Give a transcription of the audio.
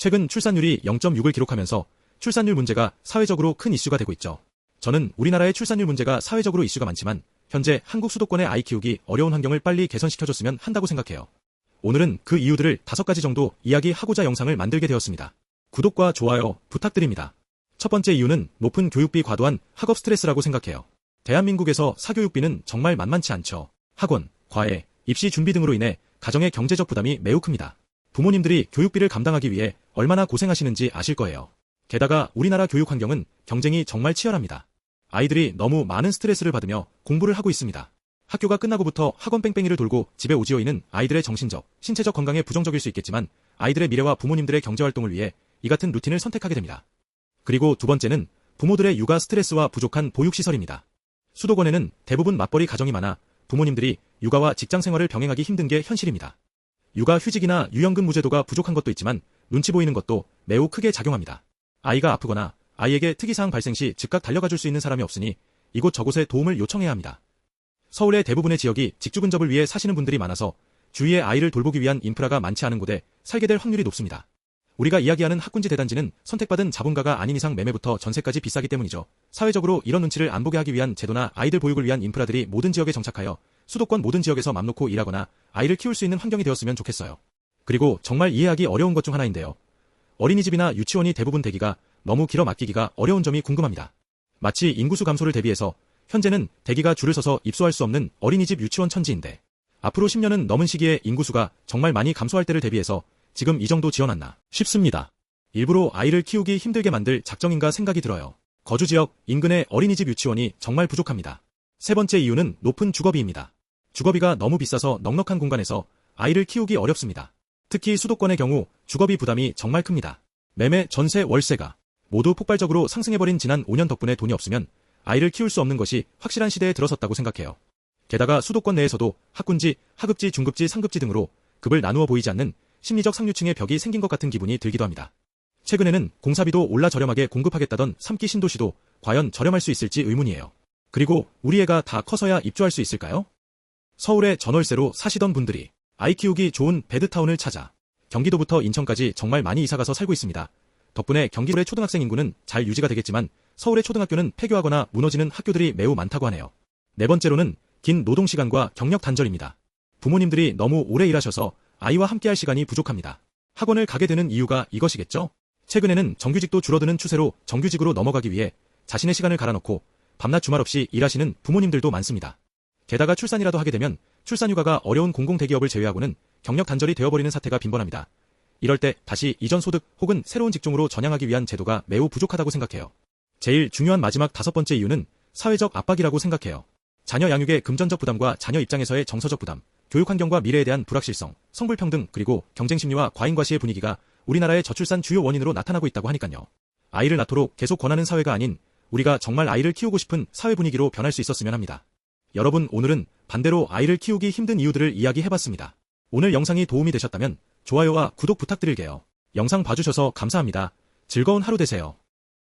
최근 출산율이 0.6을 기록하면서 출산율 문제가 사회적으로 큰 이슈가 되고 있죠. 저는 우리나라의 출산율 문제가 사회적으로 이슈가 많지만 현재 한국 수도권의 아이 키우기 어려운 환경을 빨리 개선시켜줬으면 한다고 생각해요. 오늘은 그 이유들을 5가지 정도 이야기하고자 영상을 만들게 되었습니다. 구독과 좋아요 부탁드립니다. 첫 번째 이유는 높은 교육비 과도한 학업 스트레스라고 생각해요. 대한민국에서 사교육비는 정말 만만치 않죠. 학원, 과외, 입시 준비 등으로 인해 가정의 경제적 부담이 매우 큽니다. 부모님들이 교육비를 감당하기 위해 얼마나 고생하시는지 아실 거예요. 게다가 우리나라 교육 환경은 경쟁이 정말 치열합니다. 아이들이 너무 많은 스트레스를 받으며 공부를 하고 있습니다. 학교가 끝나고부터 학원 뺑뺑이를 돌고 집에 오지어있는 아이들의 정신적, 신체적 건강에 부정적일 수 있겠지만 아이들의 미래와 부모님들의 경제활동을 위해 이 같은 루틴을 선택하게 됩니다. 그리고 두 번째는 부모들의 육아 스트레스와 부족한 보육시설입니다. 수도권에는 대부분 맞벌이 가정이 많아 부모님들이 육아와 직장생활을 병행하기 힘든 게 현실입니다. 육아휴직이나 유연금 무제도가 부족한 것도 있지만 눈치 보이는 것도 매우 크게 작용합니다. 아이가 아프거나 아이에게 특이사항 발생 시 즉각 달려가줄 수 있는 사람이 없으니 이곳저곳에 도움을 요청해야 합니다. 서울의 대부분의 지역이 직주 근접을 위해 사시는 분들이 많아서 주위에 아이를 돌보기 위한 인프라가 많지 않은 곳에 살게 될 확률이 높습니다. 우리가 이야기하는 학군지 대단지는 선택받은 자본가가 아닌 이상 매매부터 전세까지 비싸기 때문이죠. 사회적으로 이런 눈치를 안 보게 하기 위한 제도나 아이들 보육을 위한 인프라들이 모든 지역에 정착하여 수도권 모든 지역에서 맘 놓고 일하거나 아이를 키울 수 있는 환경이 되었으면 좋겠어요. 그리고 정말 이해하기 어려운 것 중 하나인데요. 어린이집이나 유치원이 대부분 대기가 너무 길어 맡기기가 어려운 점이 궁금합니다. 마치 인구수 감소를 대비해서 현재는 대기가 줄을 서서 입소할 수 없는 어린이집 유치원 천지인데 앞으로 10년은 넘은 시기에 인구수가 정말 많이 감소할 때를 대비해서 지금 이 정도 지어놨나 싶습니다. 일부러 아이를 키우기 힘들게 만들 작정인가 생각이 들어요. 거주지역 인근의 어린이집 유치원이 정말 부족합니다. 세 번째 이유는 높은 주거비입니다. 주거비가 너무 비싸서 넉넉한 공간에서 아이를 키우기 어렵습니다. 특히 수도권의 경우 주거비 부담이 정말 큽니다. 매매, 전세, 월세가 모두 폭발적으로 상승해버린 지난 5년 덕분에 돈이 없으면 아이를 키울 수 없는 것이 확실한 시대에 들어섰다고 생각해요. 게다가 수도권 내에서도 학군지, 하급지, 중급지, 상급지 등으로 급을 나누어 보이지 않는 심리적 상류층의 벽이 생긴 것 같은 기분이 들기도 합니다. 최근에는 공사비도 올라 저렴하게 공급하겠다던 3기 신도시도 과연 저렴할 수 있을지 의문이에요. 그리고 우리 애가 다 커서야 입주할 수 있을까요? 서울의 전월세로 사시던 분들이 아이 키우기 좋은 베드타운을 찾아 경기도부터 인천까지 정말 많이 이사가서 살고 있습니다. 덕분에 경기도의 초등학생 인구는 잘 유지가 되겠지만 서울의 초등학교는 폐교하거나 무너지는 학교들이 매우 많다고 하네요. 네 번째로는 긴 노동시간과 경력 단절입니다. 부모님들이 너무 오래 일하셔서 아이와 함께할 시간이 부족합니다. 학원을 가게 되는 이유가 이것이겠죠? 최근에는 정규직도 줄어드는 추세로 정규직으로 넘어가기 위해 자신의 시간을 갈아넣고 밤낮 주말 없이 일하시는 부모님들도 많습니다. 게다가 출산이라도 하게 되면 출산휴가가 어려운 공공대기업을 제외하고는 경력 단절이 되어버리는 사태가 빈번합니다. 이럴 때 다시 이전 소득 혹은 새로운 직종으로 전향하기 위한 제도가 매우 부족하다고 생각해요. 제일 중요한 마지막 5번째 이유는 사회적 압박이라고 생각해요. 자녀 양육의 금전적 부담과 자녀 입장에서의 정서적 부담, 교육 환경과 미래에 대한 불확실성, 성불평등, 그리고 경쟁심리와 과잉과시의 분위기가 우리나라의 저출산 주요 원인으로 나타나고 있다고 하니까요. 아이를 낳도록 계속 권하는 사회가 아닌 우리가 정말 아이를 키우고 싶은 사회 분위기로 변할 수 있었으면 합니다. 여러분, 오늘은 반대로 아이를 키우기 힘든 이유들을 이야기해봤습니다. 오늘 영상이 도움이 되셨다면 좋아요와 구독 부탁드릴게요. 영상 봐주셔서 감사합니다. 즐거운 하루 되세요.